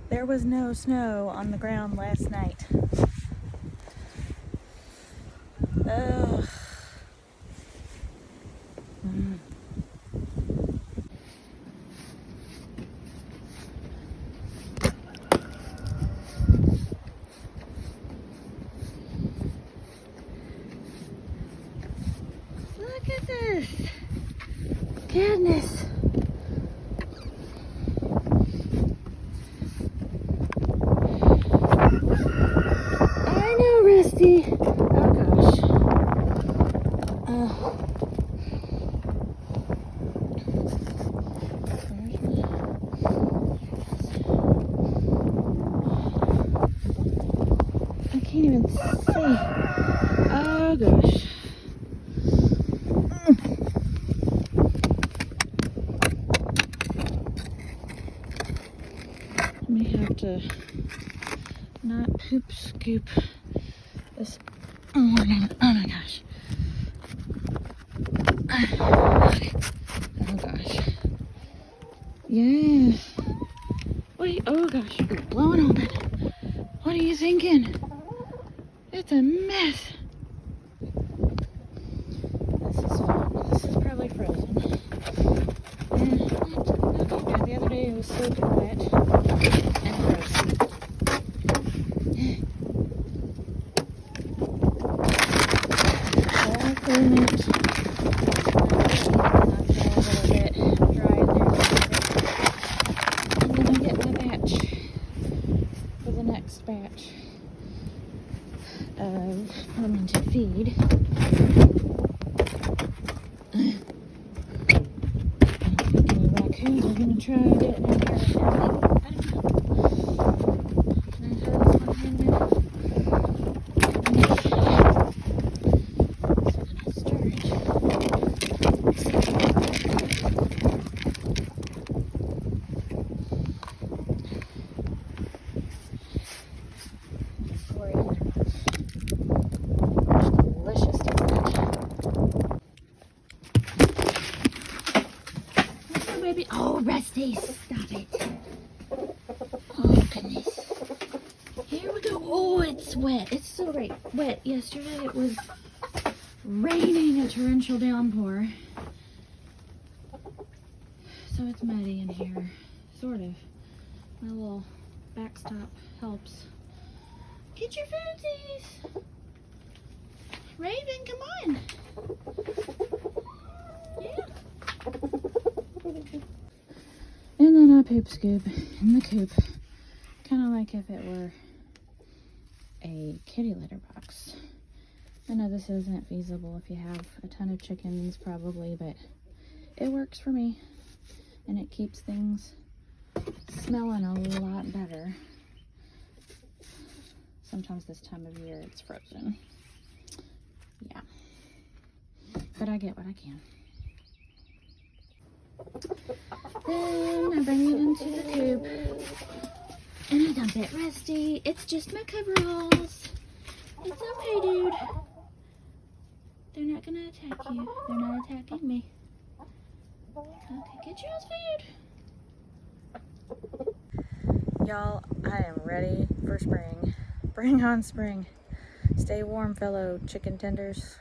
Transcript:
There was no snow on the ground last night. Ugh. Look at this. Goodness. I know, Rusty. Oh gosh. I can't even see. Oh gosh. I may have to not poop scoop this morning. Oh my gosh. Okay. Oh gosh. Yeah. Wait, oh gosh, you're blowing open. What are you thinking? It's a mess. This is probably frozen. Yeah, not too bad. The other day it was soaking wet and frozen. All clean it. Batch of put them into feed. Any raccoons are gonna try to get in here. I don't know. Can I throw this one in there? Oh, Rusty, stop it. Oh, goodness. Here we go. Oh, it's wet. It's so wet. Yesterday it was raining a torrential downpour. So it's muddy in here. Sort of. My little backstop helps. Get your foodsies. Raven, come on. Yeah. And then I poop scoop in the coop. Kind of like if it were a kitty litter box. I know this isn't feasible if you have a ton of chickens probably, but it works for me. And it keeps things smelling a lot better. Sometimes this time of year it's frozen. Yeah. But I get what I can. Then I bring it into the coop and I dump it. Rusty, it's just my coveralls. It's okay, dude. They're not gonna attack you. They're not attacking me. Okay, get your food. Y'all, I am ready for spring. Bring on spring. Stay warm, fellow chicken tenders.